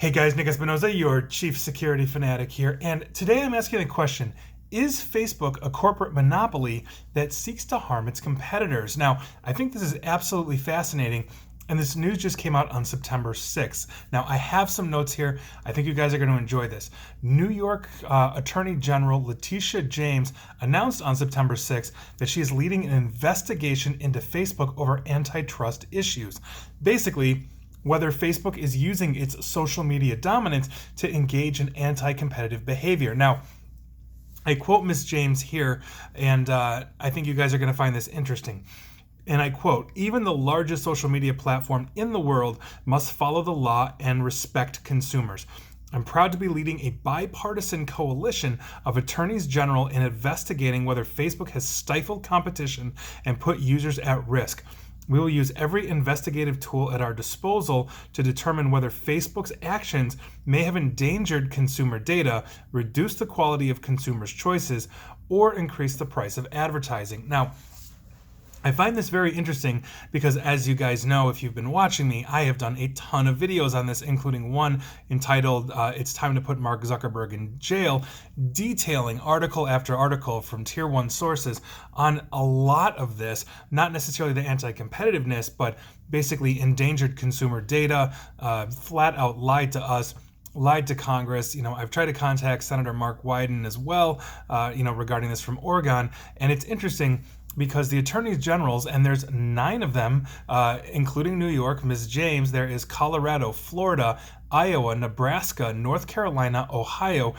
Hey guys, Nick Espinoza, your chief security fanatic here, and today I'm asking the question, is Facebook a corporate monopoly that seeks to harm its competitors? Now, I think this is absolutely fascinating, and this news just came out on September 6th. Now, I have some notes here. I think you guys are going to enjoy this. New York Attorney General Letitia James announced on September 6th that she is leading an investigation into Facebook over antitrust issues. Basically, whether Facebook is using its social media dominance to engage in anti-competitive behavior. Now, I quote Ms. James here, and I think you guys are going to find this interesting. And I quote, "Even the largest social media platform in the world must follow the law and respect consumers. I'm proud to be leading a bipartisan coalition of attorneys general in investigating whether Facebook has stifled competition and put users at risk. We will use every investigative tool at our disposal to determine whether Facebook's actions may have endangered consumer data, reduced the quality of consumers' choices, or increased the price of advertising." Now, I find this very interesting because, as you guys know, if you've been watching me, I have done a ton of videos on this, including one entitled "It's Time to Put Mark Zuckerberg in Jail," detailing article after article from tier one sources on a lot of this, not necessarily the anti-competitiveness, but basically endangered consumer data, flat out lied to us, lied to Congress. I've tried to contact Senator Mark Wyden as well, regarding this from Oregon, and it's interesting because the attorneys generals, and there's 9 of them, including New York, Ms. James, there is Colorado, Florida, Iowa, Nebraska, North Carolina, Ohio,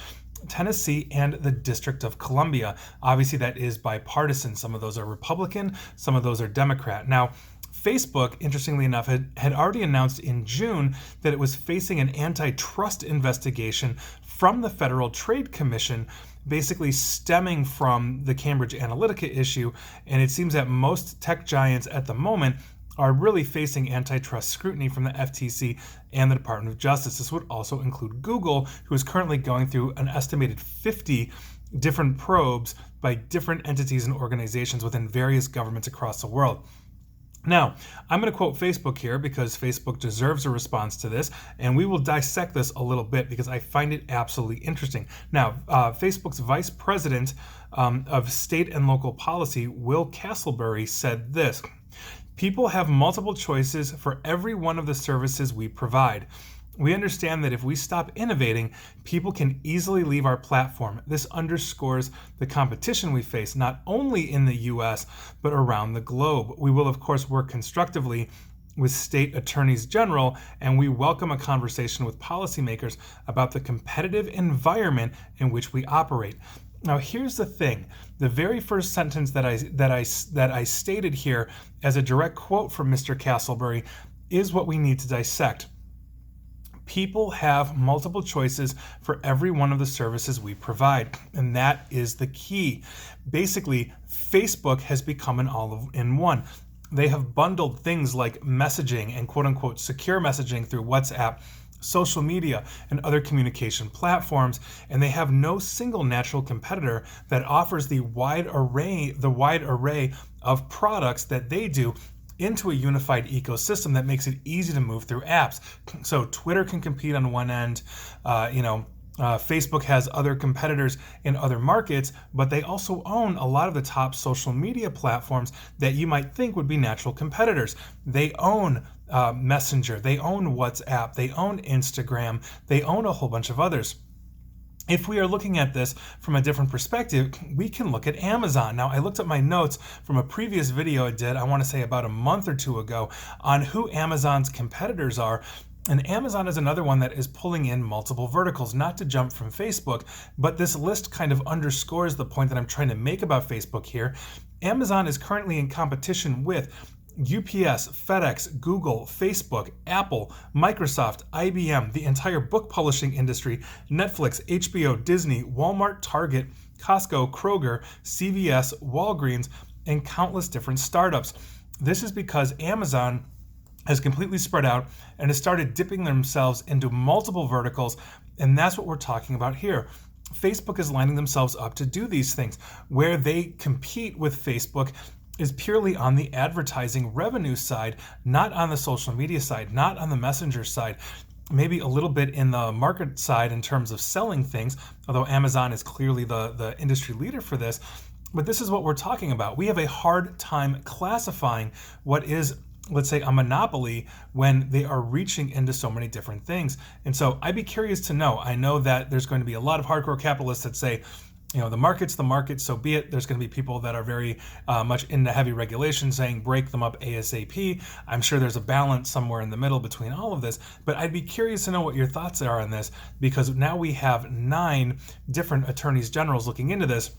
Tennessee, and the District of Columbia. Obviously, that is bipartisan. Some of those are Republican, some of those are Democrat. Now, Facebook, interestingly enough, had already announced in June that it was facing an antitrust investigation from the Federal Trade Commission, basically stemming from the Cambridge Analytica issue, and it seems that most tech giants at the moment are really facing antitrust scrutiny from the FTC and the Department of Justice. This would also include Google, who is currently going through an estimated 50 different probes by different entities and organizations within various governments across the world. Now, I'm going to quote Facebook here because Facebook deserves a response to this, and we will dissect this a little bit because I find it absolutely interesting. Now, Facebook's Vice President of State and Local Policy, Will Castleberry, said this: "People have multiple choices for every one of the services we provide. We understand that if we stop innovating, people can easily leave our platform. This underscores the competition we face, not only in the US, but around the globe. We will, of course, work constructively with state attorneys general, and we welcome a conversation with policymakers about the competitive environment in which we operate." Now, here's the thing. The very first sentence that I stated here as a direct quote from Mr. Castleberry is what we need to dissect. People have multiple choices for every one of the services we provide, and that is the key. Basically, Facebook has become an all-in-one. They have bundled things like messaging and quote-unquote secure messaging through WhatsApp, social media, and other communication platforms, and they have no single natural competitor that offers the wide array of products that they do into a unified ecosystem that makes it easy to move through apps. So Twitter can compete on one end, Facebook has other competitors in other markets, but they also own a lot of the top social media platforms that you might think would be natural competitors. They own Messenger, they own WhatsApp, they own Instagram, they own a whole bunch of others. If we are looking at this from a different perspective, we can look at Amazon. Now, I looked at my notes from a previous video I did, I want to say about a month or two ago, on who Amazon's competitors are. And Amazon is another one that is pulling in multiple verticals, not to jump from Facebook, but this list kind of underscores the point that I'm trying to make about Facebook here. Amazon is currently in competition with UPS, FedEx, Google, Facebook, Apple, Microsoft, IBM, the entire book publishing industry, Netflix, HBO, Disney, Walmart, Target, Costco, Kroger, CVS, Walgreens, and countless different startups. This is because Amazon has completely spread out and has started dipping themselves into multiple verticals, and that's what we're talking about here. Facebook is lining themselves up to do these things. Where they compete with Facebook is purely on the advertising revenue side, not on the social media side, not on the messenger side. maybe a little bit in the market side in terms of selling things, although Amazon is clearly the industry leader for this. But this is what we're talking about. We have a hard time classifying what is, let's say, a monopoly when they are reaching into so many different things. And so I'd be curious to know. I know that there's going to be a lot of hardcore capitalists that say, the market's the market, so be it. There's going to be people that are very much into heavy regulation saying break them up ASAP. I'm sure there's a balance somewhere in the middle between all of this, but I'd be curious to know what your thoughts are on this, because now we have 9 different attorneys generals looking into this,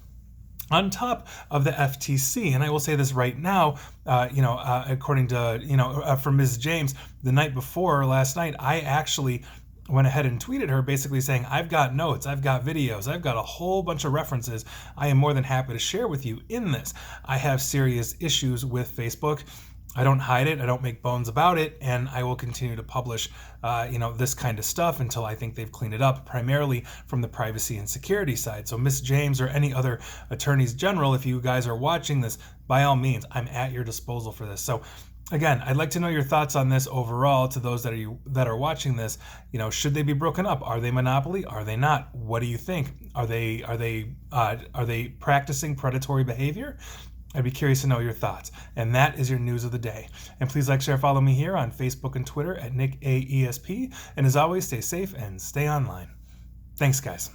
on top of the FTC. And I will say this right now, according to, from Ms. James, the night before, last night, I actually went ahead and tweeted her basically saying, I've got notes, I've got videos, I've got a whole bunch of references I am more than happy to share with you in this. I have serious issues with Facebook. I don't hide it, I don't make bones about it, and I will continue to publish this kind of stuff until I think they've cleaned it up, primarily from the privacy and security side. So Ms. James or any other attorneys general, if you guys are watching this, by all means, I'm at your disposal for this. So again, I'd like to know your thoughts on this overall. To those that are watching this, should they be broken up? Are they monopoly? Are they not? What do you think? Are they practicing predatory behavior? I'd be curious to know your thoughts. And that is your news of the day. And please like, share, follow me here on Facebook and Twitter at NickAESP. And as always, stay safe and stay online. Thanks, guys.